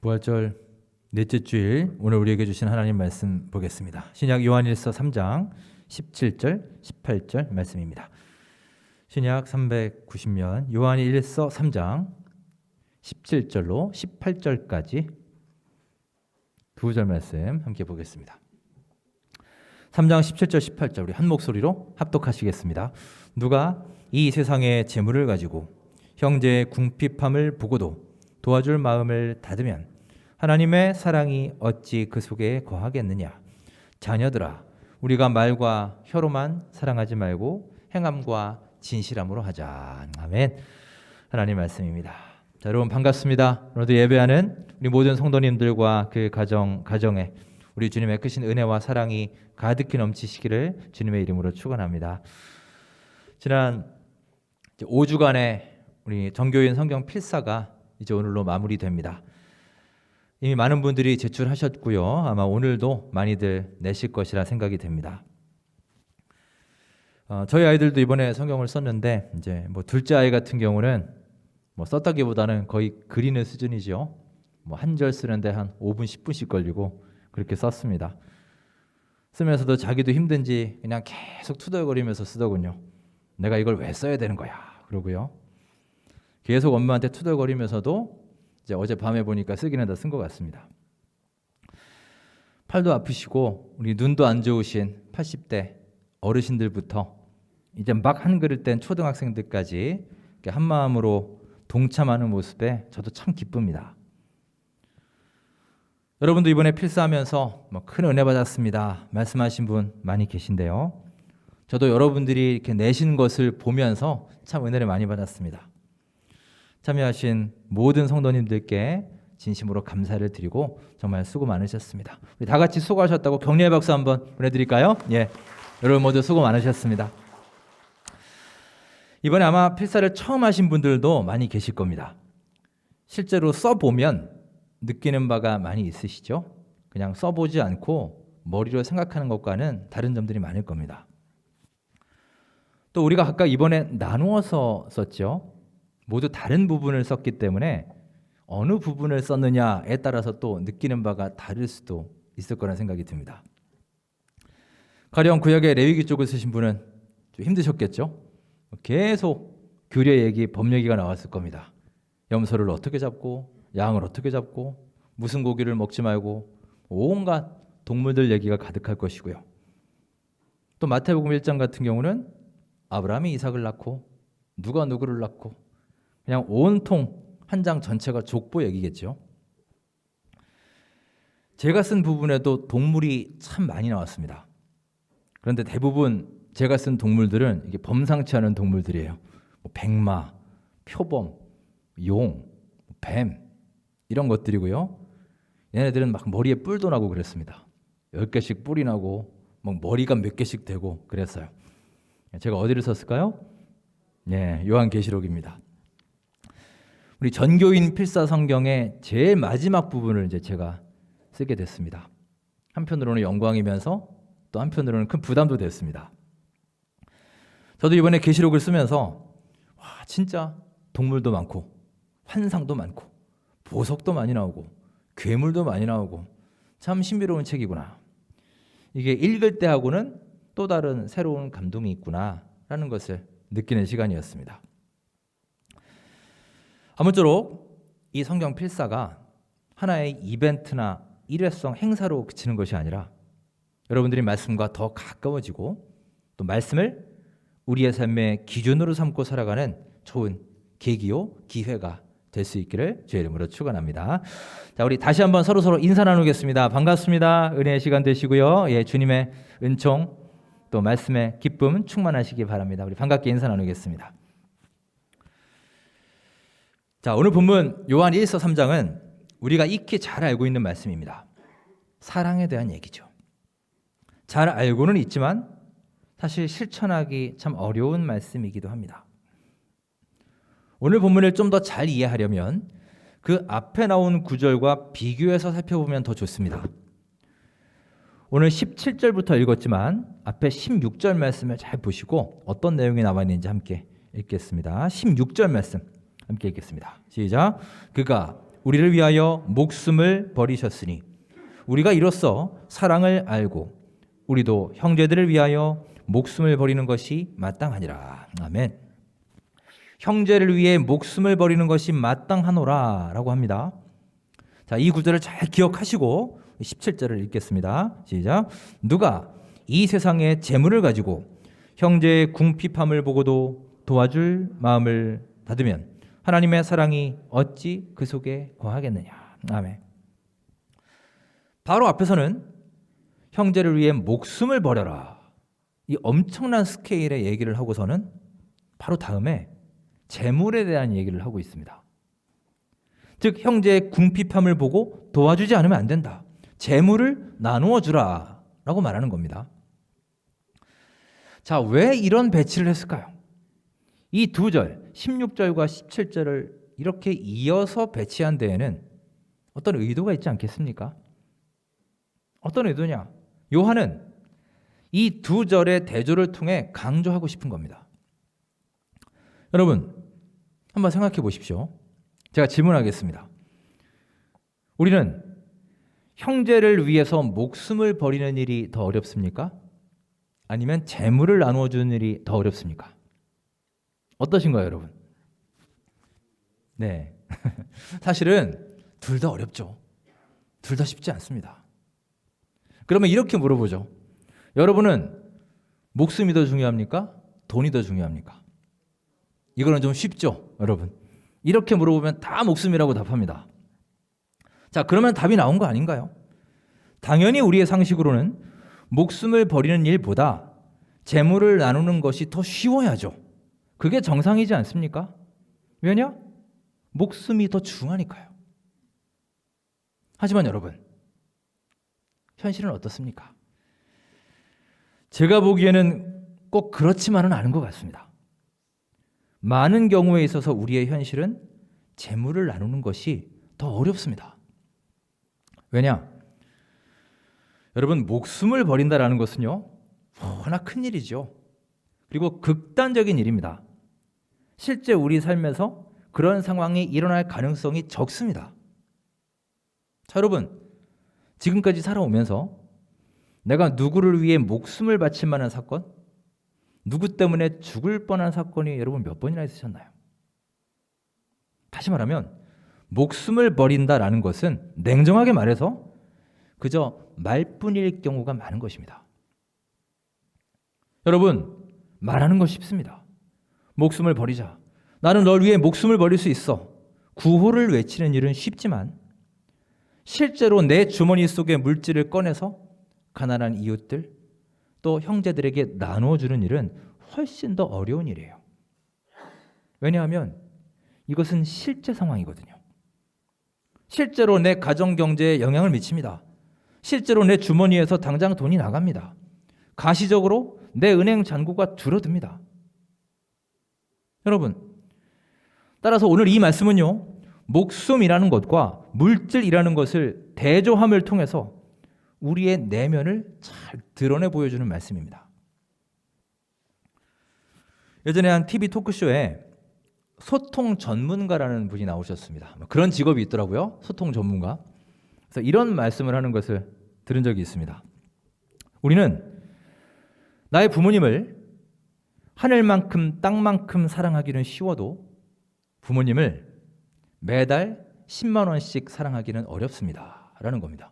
부활절 넷째 주일, 오늘 우리에게 주신 하나님 말씀 보겠습니다. 신약 요한일서 3장 17절 18절 말씀입니다. 신약 390년 요한일서 3장 17절로 18절까지 두 절 말씀 함께 보겠습니다. 3장 17절 18절 우리 한 목소리로 합독하시겠습니다. 누가 이 세상의 재물을 가지고 형제의 궁핍함을 보고도 도와줄 마음을 닫으면 하나님의 사랑이 어찌 그 속에 거하겠느냐. 자녀들아, 우리가 말과 혀로만 사랑하지 말고 행함과 진실함으로 하자. 아멘. 하나님 말씀입니다. 자, 여러분 반갑습니다. 오늘도 예배하는 우리 모든 성도님들과 그 가정에 우리 주님의 크신 은혜와 사랑이 가득히 넘치시기를 주님의 이름으로 축원합니다. 지난 5주간의 우리 정교인 성경 필사가 이제 오늘로 마무리됩니다. 이미 많은 분들이 제출하셨고요. 아마 오늘도 많이들 내실 것이라 생각이 됩니다. 저희 아이들도 이번에 성경을 썼는데 이제 둘째 아이 같은 경우는 썼다기보다는 거의 그리는 수준이죠. 한 절 쓰는데 한 5분, 10분씩 걸리고 그렇게 썼습니다. 쓰면서도 자기도 힘든지 그냥 계속 투덜거리면서 쓰더군요. 내가 이걸 왜 써야 되는 거야? 그러고요. 계속 엄마한테 투덜거리면서도 이제 어젯밤에 보니까 쓰기는 다 쓴 것 같습니다. 팔도 아프시고 우리 눈도 안 좋으신 80대 어르신들부터 이제 막 한글을 뗀 초등학생들까지 한 마음으로 동참하는 모습에 저도 참 기쁩니다. 여러분도 이번에 필사하면서 큰 은혜 받았습니다 말씀하신 분 많이 계신데요. 저도 여러분들이 이렇게 내신 것을 보면서 참 은혜를 많이 받았습니다. 참여하신 모든 성도님들께 진심으로 감사를 드리고 정말 수고 많으셨습니다. 우리 다 같이 수고하셨다고 격려의 박수 한번 보내드릴까요? 예, 여러분 모두 수고 많으셨습니다. 이번에 아마 필사를 처음 하신 분들도 많이 계실 겁니다. 실제로 써보면 느끼는 바가 많이 있으시죠? 그냥 써보지 않고 머리로 생각하는 것과는 다른 점들이 많을 겁니다. 또 우리가 각각 이번에 나누어서 썼죠. 모두 다른 부분을 썼기 때문에 어느 부분을 썼느냐에 따라서 또 느끼는 바가 다를 수도 있을 거라는 생각이 듭니다. 가령 구약의 레위기 쪽을 쓰신 분은 좀 힘드셨겠죠? 계속 규례 얘기, 법령 얘기가 나왔을 겁니다. 염소를 어떻게 잡고 양을 어떻게 잡고 무슨 고기를 먹지 말고 온갖 동물들 얘기가 가득할 것이고요. 또 마태복음 1장 같은 경우는 아브라함이 이삭을 낳고 누가 누구를 낳고 그냥 온통 한 장 전체가 족보 얘기겠죠. 제가 쓴 부분에도 동물이 참 많이 나왔습니다. 그런데 대부분 제가 쓴 동물들은 이게 범상치 않은 동물들이에요. 백마, 표범, 용, 뱀 이런 것들이고요. 얘네들은 막 머리에 뿔도 나고 그랬습니다. 10개씩 뿔이 나고 막 머리가 몇 개씩 되고 그랬어요. 제가 어디를 썼을까요? 네, 요한계시록입니다. 우리 전교인 필사 성경의 제일 마지막 부분을 이제 제가 쓰게 됐습니다. 한편으로는 영광이면서 또 한편으로는 큰 부담도 됐습니다. 저도 이번에 계시록을 쓰면서 와, 진짜 동물도 많고 환상도 많고 보석도 많이 나오고 괴물도 많이 나오고 참 신비로운 책이구나. 이게 읽을 때하고는 또 다른 새로운 감동이 있구나라는 것을 느끼는 시간이었습니다. 아무쪼록 이 성경 필사가 하나의 이벤트나 일회성 행사로 그치는 것이 아니라 여러분들이 말씀과 더 가까워지고 또 말씀을 우리의 삶의 기준으로 삼고 살아가는 좋은 계기요 기회가 될 수 있기를 주의 이름으로 축원합니다. 자, 우리 다시 한번 서로 인사 나누겠습니다. 반갑습니다. 은혜의 시간 되시고요. 예, 주님의 은총 또 말씀의 기쁨 충만하시기 바랍니다. 우리 반갑게 인사 나누겠습니다. 자, 오늘 본문 요한 1서 3장은 우리가 익히 잘 알고 있는 말씀입니다. 사랑에 대한 얘기죠. 잘 알고는 있지만 사실 실천하기 참 어려운 말씀이기도 합니다. 오늘 본문을 좀 더 잘 이해하려면 그 앞에 나온 구절과 비교해서 살펴보면 더 좋습니다. 오늘 17절부터 읽었지만 앞에 16절 말씀을 잘 보시고 어떤 내용이 나와 있는지 함께 읽겠습니다. 16절 말씀 함께 읽겠습니다. 시작. 그가 우리를 위하여 목숨을 버리셨으니 우리가 이로써 사랑을 알고 우리도 형제들을 위하여 목숨을 버리는 것이 마땅하니라. 아멘. 형제를 위해 목숨을 버리는 것이 마땅하노라 라고 합니다. 자, 이 구절을 잘 기억하시고 17절을 읽겠습니다. 시작. 누가 이 세상의 재물을 가지고 형제의 궁핍함을 보고도 도와줄 마음을 닫으면 하나님의 사랑이 어찌 그 속에 거하겠느냐. 아멘. 바로 앞에서는 형제를 위해 목숨을 버려라, 이 엄청난 스케일의 얘기를 하고서는 바로 다음에 재물에 대한 얘기를 하고 있습니다. 즉 형제의 궁핍함을 보고 도와주지 않으면 안 된다. 재물을 나누어 주라 라고 말하는 겁니다. 자, 왜 이런 배치를 했을까요? 이 두 절, 16절과 17절을 이렇게 이어서 배치한 데에는 어떤 의도가 있지 않겠습니까? 어떤 의도냐? 요한은 이 두 절의 대조를 통해 강조하고 싶은 겁니다. 여러분, 한번 생각해 보십시오. 제가 질문하겠습니다. 우리는 형제를 위해서 목숨을 버리는 일이 더 어렵습니까? 아니면 재물을 나누어 주는 일이 더 어렵습니까? 어떠신가요, 여러분? 네. 사실은 둘 다 어렵죠. 둘 다 쉽지 않습니다. 그러면 이렇게 물어보죠. 여러분은 목숨이 더 중요합니까? 돈이 더 중요합니까? 이거는 좀 쉽죠, 여러분. 이렇게 물어보면 다 목숨이라고 답합니다. 자, 그러면 답이 나온 거 아닌가요? 당연히 우리의 상식으로는 목숨을 버리는 일보다 재물을 나누는 것이 더 쉬워야죠. 그게 정상이지 않습니까? 왜냐? 목숨이 더 중하니까요. 하지만 여러분, 현실은 어떻습니까? 제가 보기에는 꼭 그렇지만은 않은 것 같습니다. 많은 경우에 있어서 우리의 현실은 재물을 나누는 것이 더 어렵습니다. 왜냐? 여러분, 목숨을 버린다라는 것은요, 워낙 큰 일이죠. 그리고 극단적인 일입니다. 실제 우리 삶에서 그런 상황이 일어날 가능성이 적습니다. 자, 여러분, 지금까지 살아오면서 내가 누구를 위해 목숨을 바칠 만한 사건, 누구 때문에 죽을 뻔한 사건이 여러분 몇 번이나 있으셨나요? 다시 말하면 목숨을 버린다라는 것은 냉정하게 말해서 그저 말뿐일 경우가 많은 것입니다. 여러분, 말하는 거 쉽습니다. 목숨을 버리자. 나는 널 위해 목숨을 버릴 수 있어. 구호를 외치는 일은 쉽지만 실제로 내 주머니 속에 물질을 꺼내서 가난한 이웃들 또 형제들에게 나누어 주는 일은 훨씬 더 어려운 일이에요. 왜냐하면 이것은 실제 상황이거든요. 실제로 내 가정 경제에 영향을 미칩니다. 실제로 내 주머니에서 당장 돈이 나갑니다. 가시적으로 내 은행 잔고가 줄어듭니다. 여러분, 따라서 오늘 이 말씀은요, 목숨이라는 것과 물질이라는 것을 대조함을 통해서 우리의 내면을 잘 드러내 보여주는 말씀입니다. 예전에 한 TV 토크쇼에 소통 전문가라는 분이 나오셨습니다. 그런 직업이 있더라고요. 소통 전문가. 그래서 이런 말씀을 하는 것을 들은 적이 있습니다. 우리는 나의 부모님을 하늘만큼 땅만큼 사랑하기는 쉬워도 부모님을 매달 10만 원씩 사랑하기는 어렵습니다. 라는 겁니다.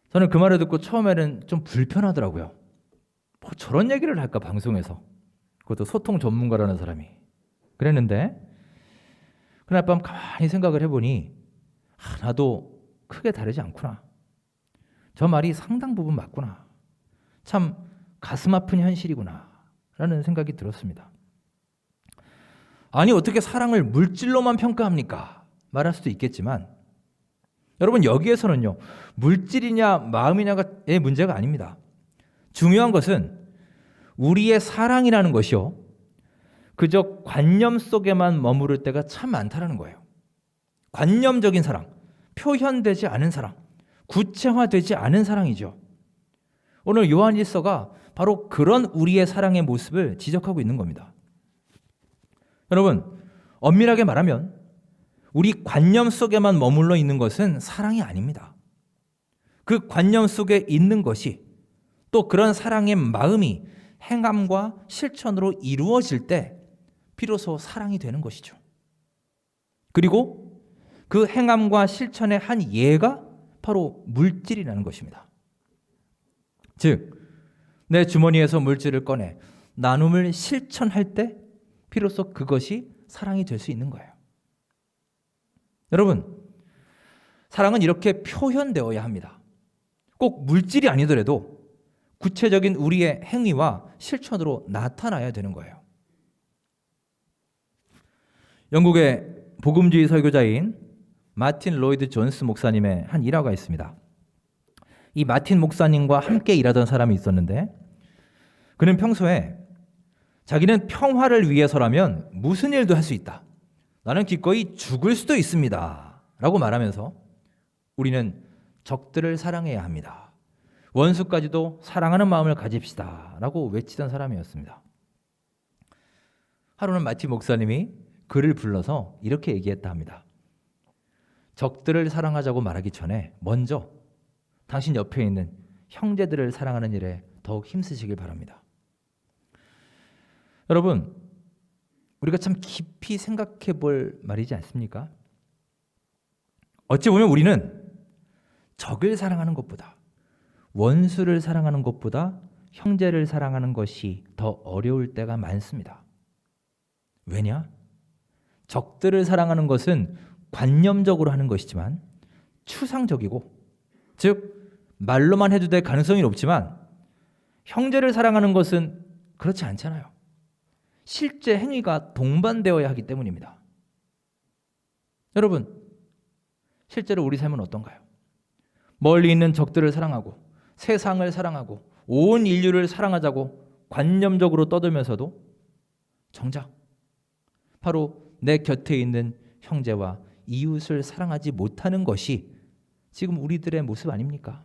저는 그 말을 듣고 처음에는 좀 불편하더라고요. 뭐 저런 얘기를 할까, 방송에서. 그것도 소통 전문가라는 사람이. 그랬는데 그날 밤 가만히 생각을 해보니 나도 크게 다르지 않구나. 저 말이 상당 부분 맞구나. 참 가슴 아픈 현실이구나 라는 생각이 들었습니다. 아니, 어떻게 사랑을 물질로만 평가합니까? 말할 수도 있겠지만 여러분, 여기에서는요, 물질이냐 마음이냐의 문제가 아닙니다. 중요한 것은 우리의 사랑이라는 것이요, 그저 관념 속에만 머무를 때가 참 많다라는 거예요. 관념적인 사랑, 표현되지 않은 사랑, 구체화되지 않은 사랑이죠. 오늘 요한일서가 바로 그런 우리의 사랑의 모습을 지적하고 있는 겁니다. 여러분, 엄밀하게 말하면 우리 관념 속에만 머물러 있는 것은 사랑이 아닙니다. 그 관념 속에 있는 것이 또 그런 사랑의 마음이 행함과 실천으로 이루어질 때 비로소 사랑이 되는 것이죠. 그리고 그 행함과 실천의 한 예가 바로 물질이라는 것입니다. 즉, 내 주머니에서 물질을 꺼내 나눔을 실천할 때 비로소 그것이 사랑이 될 수 있는 거예요. 여러분, 사랑은 이렇게 표현되어야 합니다. 꼭 물질이 아니더라도 구체적인 우리의 행위와 실천으로 나타나야 되는 거예요. 영국의 복음주의 설교자인 마틴 로이드 존스 목사님의 한 일화가 있습니다. 이 마틴 목사님과 함께 일하던 사람이 있었는데 그는 평소에 자기는 평화를 위해서라면 무슨 일도 할 수 있다. 나는 기꺼이 죽을 수도 있습니다. 라고 말하면서 우리는 적들을 사랑해야 합니다. 원수까지도 사랑하는 마음을 가집시다. 라고 외치던 사람이었습니다. 하루는 마틴 목사님이 그를 불러서 이렇게 얘기했다 합니다. 적들을 사랑하자고 말하기 전에 먼저 당신 옆에 있는 형제들을 사랑하는 일에 더욱 힘쓰시길 바랍니다. 여러분, 우리가 참 깊이 생각해 볼 말이지 않습니까? 어찌 보면 우리는 적을 사랑하는 것보다 원수를 사랑하는 것보다 형제를 사랑하는 것이 더 어려울 때가 많습니다. 왜냐? 적들을 사랑하는 것은 관념적으로 하는 것이지만 추상적이고, 즉 말로만 해도 될 가능성이 높지만 형제를 사랑하는 것은 그렇지 않잖아요. 실제 행위가 동반되어야 하기 때문입니다. 여러분, 실제로 우리 삶은 어떤가요? 멀리 있는 적들을 사랑하고 세상을 사랑하고 온 인류를 사랑하자고 관념적으로 떠들면서도 정작 바로 내 곁에 있는 형제와 이웃을 사랑하지 못하는 것이 지금 우리들의 모습 아닙니까?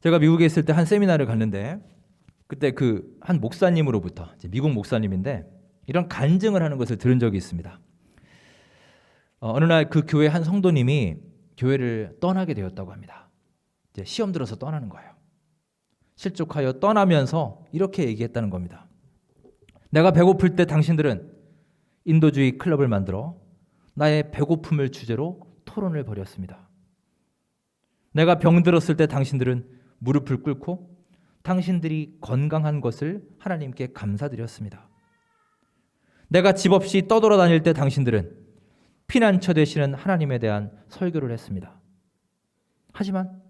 제가 미국에 있을 때 한 세미나를 갔는데 그때 그 한 목사님으로부터, 미국 목사님인데 이런 간증을 하는 것을 들은 적이 있습니다. 어느 날 그 교회 한 성도님이 교회를 떠나게 되었다고 합니다. 이제 시험 들어서 떠나는 거예요. 실족하여 떠나면서 이렇게 얘기했다는 겁니다. 내가 배고플 때 당신들은 인도주의 클럽을 만들어 나의 배고픔을 주제로 토론을 벌였습니다. 내가 병들었을 때 당신들은 무릎을 꿇고 당신들이 건강한 것을 하나님께 감사드렸습니다. 내가 집 없이 떠돌아다닐 때 당신들은 피난처 되시는 하나님에 대한 설교를 했습니다. 하지만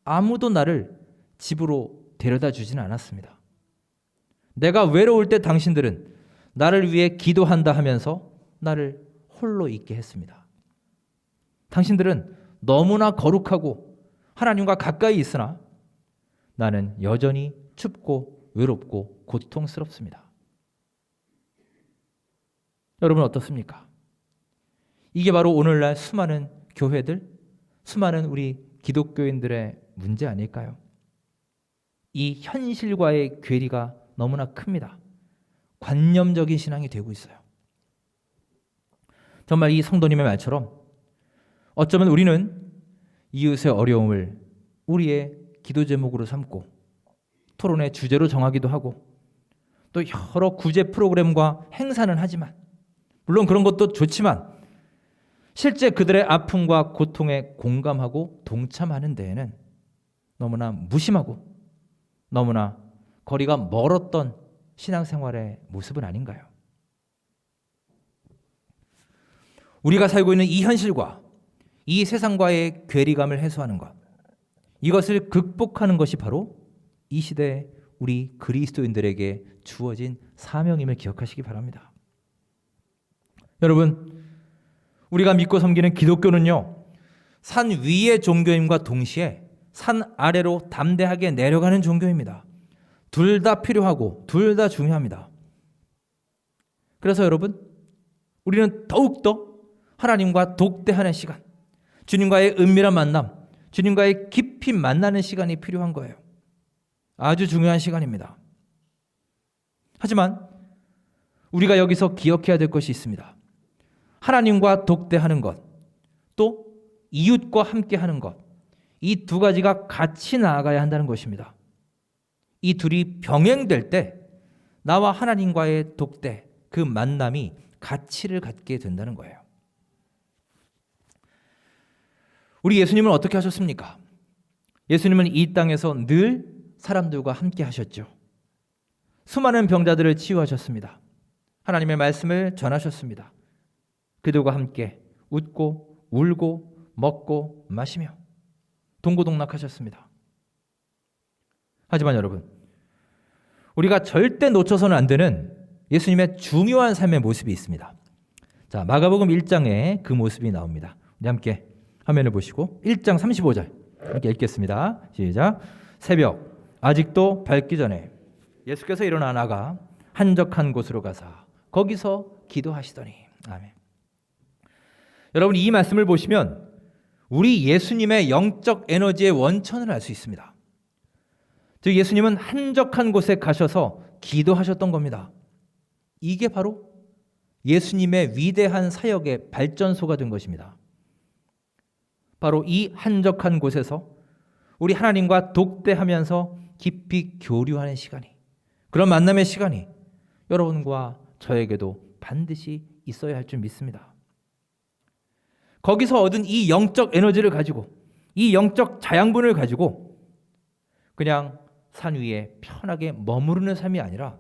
아무도 나를 집으로 데려다 주진 않았습니다. 내가 외로울 때 당신들은 나를 위해 기도한다 하면서 나를 홀로 있게 했습니다. 당신들은 너무나 거룩하고 하나님과 가까이 있으나 나는 여전히 춥고 외롭고 고통스럽습니다. 여러분 어떻습니까? 이게 바로 오늘날 수많은 교회들, 수많은 우리 기독교인들의 문제 아닐까요? 이 현실과의 괴리가 너무나 큽니다. 관념적인 신앙이 되고 있어요. 정말 이 성도님의 말처럼 어쩌면 우리는 이웃의 어려움을 우리의 기도 제목으로 삼고 토론의 주제로 정하기도 하고 또 여러 구제 프로그램과 행사는 하지만, 물론 그런 것도 좋지만 실제 그들의 아픔과 고통에 공감하고 동참하는 데에는 너무나 무심하고 너무나 거리가 멀었던 신앙생활의 모습은 아닌가요? 우리가 살고 있는 이 현실과 이 세상과의 괴리감을 해소하는 것, 이것을 극복하는 것이 바로 이 시대에 우리 그리스도인들에게 주어진 사명임을 기억하시기 바랍니다. 여러분, 우리가 믿고 섬기는 기독교는요, 산 위의 종교임과 동시에 산 아래로 담대하게 내려가는 종교입니다. 둘 다 필요하고 둘 다 중요합니다. 그래서 여러분, 우리는 더욱더 하나님과 독대하는 시간, 주님과의 은밀한 만남, 주님과의 깊이 만나는 시간이 필요한 거예요. 아주 중요한 시간입니다. 하지만 우리가 여기서 기억해야 될 것이 있습니다. 하나님과 독대하는 것, 또 이웃과 함께하는 것, 이 두 가지가 같이 나아가야 한다는 것입니다. 이 둘이 병행될 때 나와 하나님과의 독대, 그 만남이 가치를 갖게 된다는 거예요. 우리 예수님은 어떻게 하셨습니까? 예수님은 이 땅에서 늘 사람들과 함께 하셨죠. 수많은 병자들을 치유하셨습니다. 하나님의 말씀을 전하셨습니다. 그들과 함께 웃고 울고 먹고 마시며 동고동락하셨습니다. 하지만 여러분, 우리가 절대 놓쳐서는 안 되는 예수님의 중요한 삶의 모습이 있습니다. 자, 마가복음 1장에 그 모습이 나옵니다. 우리 함께 화면을 보시고 1장 35절 함께 읽겠습니다. 시작. 새벽 아직도 밝기 전에 예수께서 일어나 나가 한적한 곳으로 가사 거기서 기도하시더니. 아멘. 여러분, 이 말씀을 보시면 우리 예수님의 영적 에너지의 원천을 알 수 있습니다. 즉 예수님은 한적한 곳에 가셔서 기도하셨던 겁니다. 이게 바로 예수님의 위대한 사역의 발전소가 된 것입니다. 바로 이 한적한 곳에서 우리 하나님과 독대하면서 깊이 교류하는 시간이, 그런 만남의 시간이 여러분과 저에게도 반드시 있어야 할 줄 믿습니다. 거기서 얻은 이 영적 에너지를 가지고, 이 영적 자양분을 가지고 그냥 산 위에 편하게 머무르는 삶이 아니라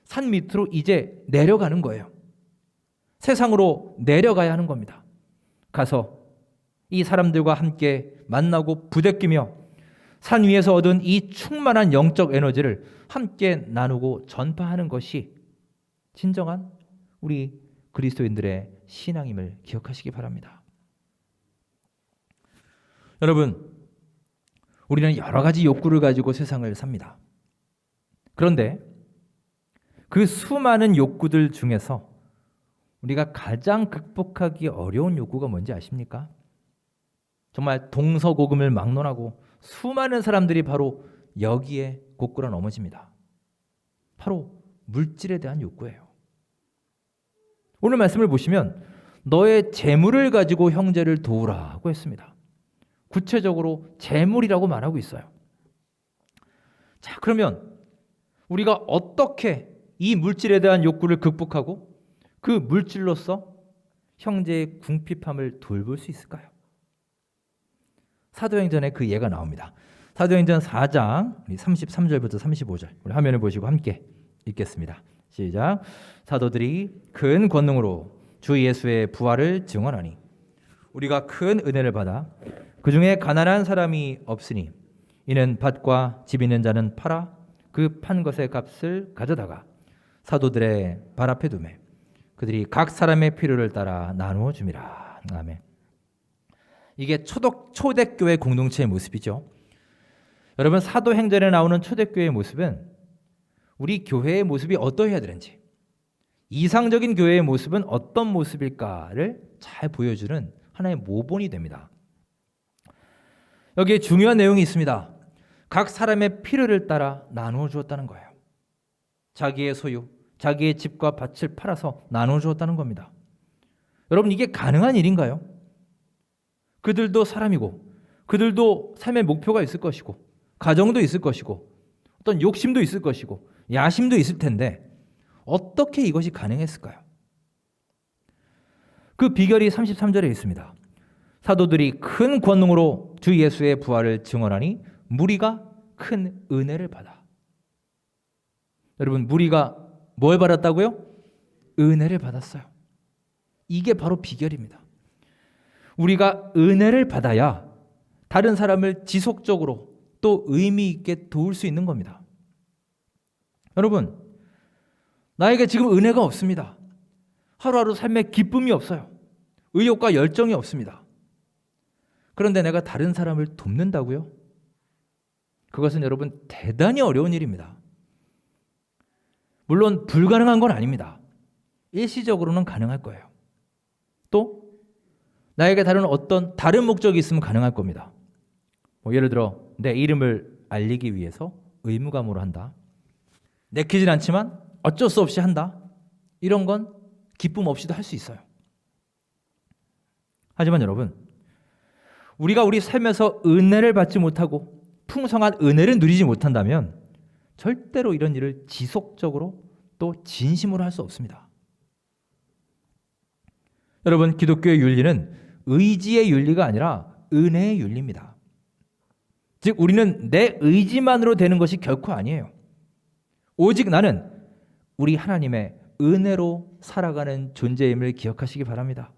산 밑으로 이제 내려가는 거예요. 세상으로 내려가야 하는 겁니다. 가서 이 사람들과 함께 만나고 부대끼며 산 위에서 얻은 이 충만한 영적 에너지를 함께 나누고 전파하는 것이 진정한 우리 그리스도인들의 신앙임을 기억하시기 바랍니다. 여러분, 우리는 여러 가지 욕구를 가지고 세상을 삽니다. 그런데 그 수많은 욕구들 중에서 우리가 가장 극복하기 어려운 욕구가 뭔지 아십니까? 정말 동서고금을 막론하고 수많은 사람들이 바로 여기에 고꾸라 넘어집니다. 바로 물질에 대한 욕구예요. 오늘 말씀을 보시면 너의 재물을 가지고 형제를 도우라고 했습니다. 구체적으로 재물이라고 말하고 있어요. 자, 그러면 우리가 어떻게 이 물질에 대한 욕구를 극복하고 그 물질로서 형제의 궁핍함을 돌볼 수 있을까요? 사도행전에 그 예가 나옵니다. 사도행전 4장 33절부터 35절 우리 화면을 보시고 함께 읽겠습니다. 시작. 사도들이 큰 권능으로 주 예수의 부활을 증언하니 우리가 큰 은혜를 받아 그 중에 가난한 사람이 없으니 이는 밭과 집 있는 자는 팔아 그 판 것의 값을 가져다가 사도들의 발 앞에 두매 그들이 각 사람의 필요를 따라 나누어 줌이라. 아멘. 이게 초대교회 공동체의 모습이죠. 여러분, 사도행전에 나오는 초대교회의 모습은 우리 교회의 모습이 어떠해야 되는지, 이상적인 교회의 모습은 어떤 모습일까를 잘 보여주는 하나의 모본이 됩니다. 여기에 중요한 내용이 있습니다. 각 사람의 필요를 따라 나누어 주었다는 거예요. 자기의 소유, 자기의 집과 밭을 팔아서 나누어 주었다는 겁니다. 여러분, 이게 가능한 일인가요? 그들도 사람이고 그들도 삶의 목표가 있을 것이고 가정도 있을 것이고 어떤 욕심도 있을 것이고 야심도 있을 텐데 어떻게 이것이 가능했을까요? 그 비결이 33절에 있습니다. 사도들이 큰 권능으로 주 예수의 부활을 증언하니 무리가 큰 은혜를 받아. 여러분, 무리가 뭘 받았다고요? 은혜를 받았어요. 이게 바로 비결입니다. 우리가 은혜를 받아야 다른 사람을 지속적으로 또 의미 있게 도울 수 있는 겁니다. 여러분, 나에게 지금 은혜가 없습니다. 하루하루 삶에 기쁨이 없어요. 의욕과 열정이 없습니다. 그런데 내가 다른 사람을 돕는다고요? 그것은 여러분 대단히 어려운 일입니다. 물론 불가능한 건 아닙니다. 일시적으로는 가능할 거예요. 또 나에게 다른 목적이 있으면 가능할 겁니다. 예를 들어 내 이름을 알리기 위해서 의무감으로 한다. 내키진 않지만 어쩔 수 없이 한다. 이런 건 기쁨 없이도 할 수 있어요. 하지만 여러분, 우리가 우리 삶에서 은혜를 받지 못하고 풍성한 은혜를 누리지 못한다면 절대로 이런 일을 지속적으로 또 진심으로 할 수 없습니다. 여러분, 기독교의 윤리는 의지의 윤리가 아니라 은혜의 윤리입니다. 즉 우리는 내 의지만으로 되는 것이 결코 아니에요. 오직 나는 우리 하나님의 은혜로 살아가는 존재임을 기억하시기 바랍니다.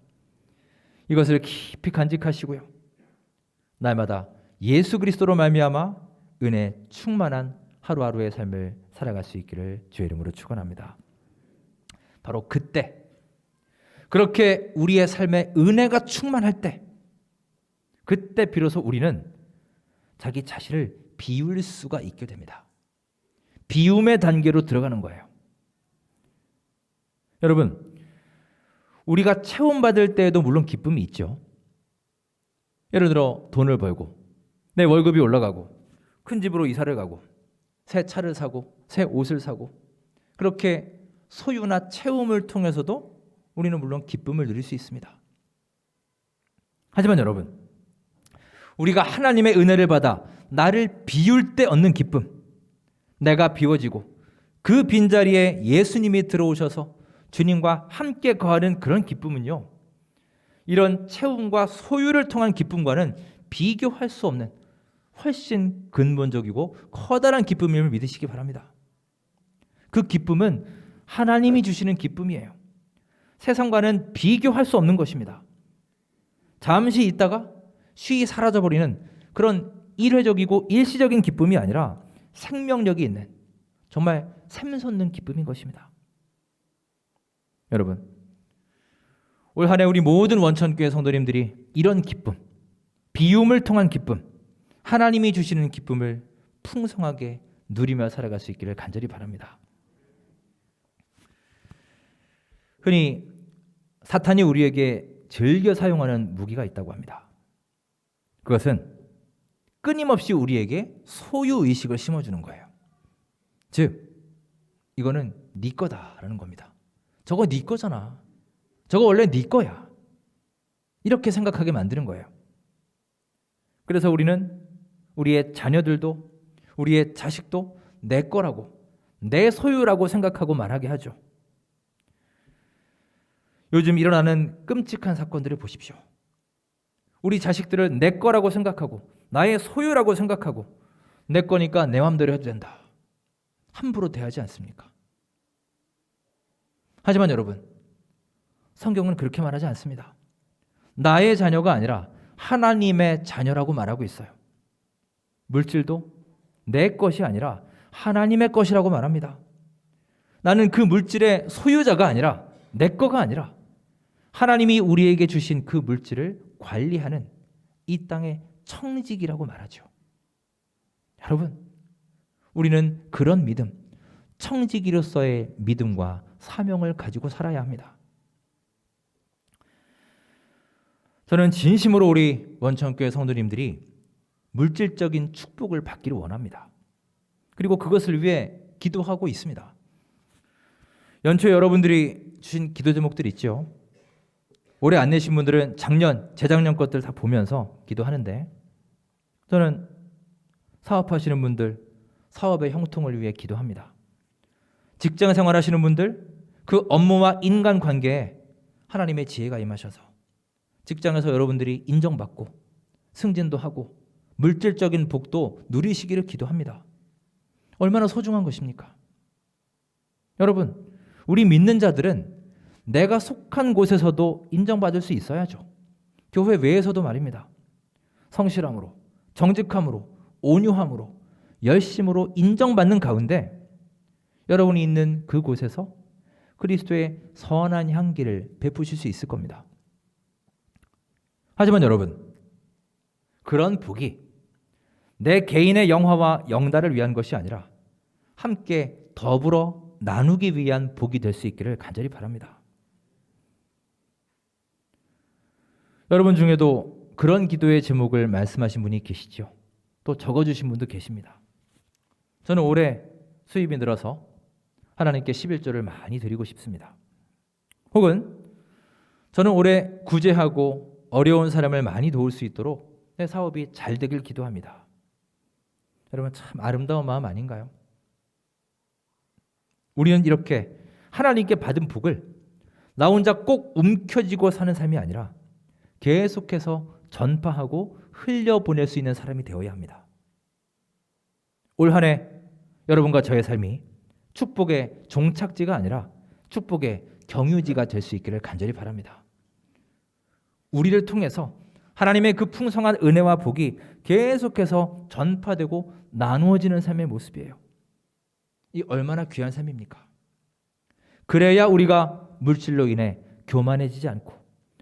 이것을 깊이 간직하시고요. 날마다 예수 그리스도로 말미암아 은혜 충만한 하루하루의 삶을 살아갈 수 있기를 주의 이름으로 축원합니다. 바로 그때, 그렇게 우리의 삶에 은혜가 충만할 때, 그때 비로소 우리는 자기 자신을 비울 수가 있게 됩니다. 비움의 단계로 들어가는 거예요. 여러분, 우리가 체험받을 때에도 물론 기쁨이 있죠. 예를 들어 돈을 벌고 내 월급이 올라가고 큰 집으로 이사를 가고 새 차를 사고 새 옷을 사고, 그렇게 소유나 체험을 통해서도 우리는 물론 기쁨을 누릴 수 있습니다. 하지만 여러분, 우리가 하나님의 은혜를 받아 나를 비울 때 얻는 기쁨, 내가 비워지고 그 빈자리에 예수님이 들어오셔서 주님과 함께 거하는 그런 기쁨은요, 이런 체험과 소유를 통한 기쁨과는 비교할 수 없는 훨씬 근본적이고 커다란 기쁨임을 믿으시기 바랍니다. 그 기쁨은 하나님이 주시는 기쁨이에요. 세상과는 비교할 수 없는 것입니다. 잠시 있다가 쉬이 사라져버리는 그런 일회적이고 일시적인 기쁨이 아니라 생명력이 있는 정말 샘솟는 기쁨인 것입니다. 여러분, 올 한 해 우리 모든 원천교회 성도님들이 이런 기쁨, 비움을 통한 기쁨, 하나님이 주시는 기쁨을 풍성하게 누리며 살아갈 수 있기를 간절히 바랍니다. 흔히 사탄이 우리에게 즐겨 사용하는 무기가 있다고 합니다. 그것은 끊임없이 우리에게 소유의식을 심어주는 거예요. 즉, 이거는 네 거다라는 겁니다. 저거 네 거잖아. 저거 원래 네 거야. 이렇게 생각하게 만드는 거예요. 그래서 우리는 우리의 자녀들도 우리의 자식도 내 거라고, 내 소유라고 생각하고 말하게 하죠. 요즘 일어나는 끔찍한 사건들을 보십시오. 우리 자식들을 내 거라고 생각하고 나의 소유라고 생각하고 내 거니까 내 마음대로 해도 된다. 함부로 대하지 않습니까? 하지만 여러분, 성경은 그렇게 말하지 않습니다. 나의 자녀가 아니라 하나님의 자녀라고 말하고 있어요. 물질도 내 것이 아니라 하나님의 것이라고 말합니다. 나는 그 물질의 소유자가 아니라 내 거가 아니라 하나님이 우리에게 주신 그 물질을 관리하는 이 땅의 청직이라고 말하죠. 여러분, 우리는 그런 믿음, 청지기로서의 믿음과 사명을 가지고 살아야 합니다. 저는 진심으로 우리 원천교회 성도님들이 물질적인 축복을 받기를 원합니다. 그리고 그것을 위해 기도하고 있습니다. 연초에 여러분들이 주신 기도 제목들이 있죠. 올해 안 내신 분들은 작년, 재작년 것들 다 보면서 기도하는데, 저는 사업하시는 분들, 사업의 형통을 위해 기도합니다. 직장 생활하시는 분들, 그 업무와 인간관계에 하나님의 지혜가 임하셔서 직장에서 여러분들이 인정받고 승진도 하고 물질적인 복도 누리시기를 기도합니다. 얼마나 소중한 것입니까? 여러분, 우리 믿는 자들은 내가 속한 곳에서도 인정받을 수 있어야죠. 교회 외에서도 말입니다. 성실함으로, 정직함으로, 온유함으로, 열심으로 인정받는 가운데 여러분이 있는 그곳에서 그리스도의 선한 향기를 베푸실 수 있을 겁니다. 하지만 여러분, 그런 복이 내 개인의 영화와 영달을 위한 것이 아니라 함께 더불어 나누기 위한 복이 될 수 있기를 간절히 바랍니다. 여러분 중에도 그런 기도의 제목을 말씀하신 분이 계시죠. 또 적어주신 분도 계십니다. 저는 올해 수입이 늘어서 하나님께 11조를 많이 드리고 싶습니다. 혹은 저는 올해 구제하고 어려운 사람을 많이 도울 수 있도록 내 사업이 잘 되길 기도합니다. 여러분, 참 아름다운 마음 아닌가요? 우리는 이렇게 하나님께 받은 복을 나 혼자 꼭 움켜쥐고 사는 삶이 아니라 계속해서 전파하고 흘려보낼 수 있는 사람이 되어야 합니다. 올 한 해 여러분과 저의 삶이 축복의 종착지가 아니라 축복의 경유지가 될 수 있기를 간절히 바랍니다. 우리를 통해서 하나님의 그 풍성한 은혜와 복이 계속해서 전파되고 나누어지는 삶의 모습이에요. 이 얼마나 귀한 삶입니까? 그래야 우리가 물질로 인해 교만해지지 않고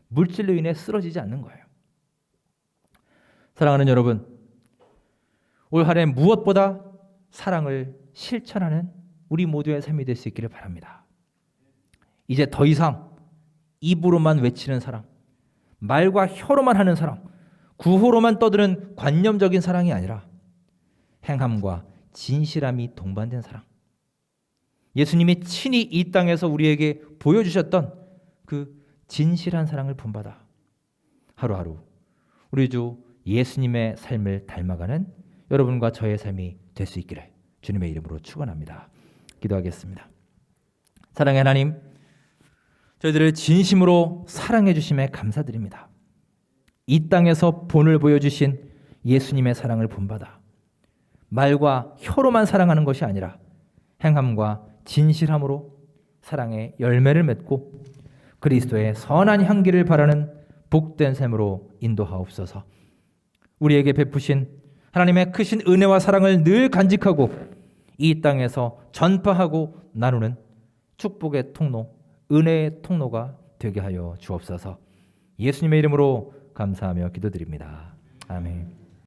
물질로 인해 쓰러지지 않는 거예요. 사랑하는 여러분, 올 한 해 무엇보다 사랑을 실천하는 우리 모두의 삶이 될 수 있기를 바랍니다. 이제 더 이상 입으로만 외치는 사랑, 말과 혀로만 하는 사랑, 구호로만 떠드는 관념적인 사랑이 아니라 행함과 진실함이 동반된 사랑, 예수님이 친히 이 땅에서 우리에게 보여주셨던 그 진실한 사랑을 본받아 하루하루 우리 주 예수님의 삶을 닮아가는 여러분과 저의 삶이 될 수 있기를 주님의 이름으로 축원합니다. 기도하겠습니다. 사랑의 하나님, 저희들을 진심으로 사랑해 주심에 감사드립니다. 이 땅에서 본을 보여주신 예수님의 사랑을 본받아 말과 혀로만 사랑하는 것이 아니라 행함과 진실함으로 사랑의 열매를 맺고 그리스도의 선한 향기를 바라는 복된 삶으로 인도하옵소서. 우리에게 베푸신 하나님의 크신 은혜와 사랑을 늘 간직하고 이 땅에서 전파하고 나누는 축복의 통로, 은혜의 통로가 되게 하여 주옵소서. 예수님의 이름으로 감사하며 기도드립니다. 아멘.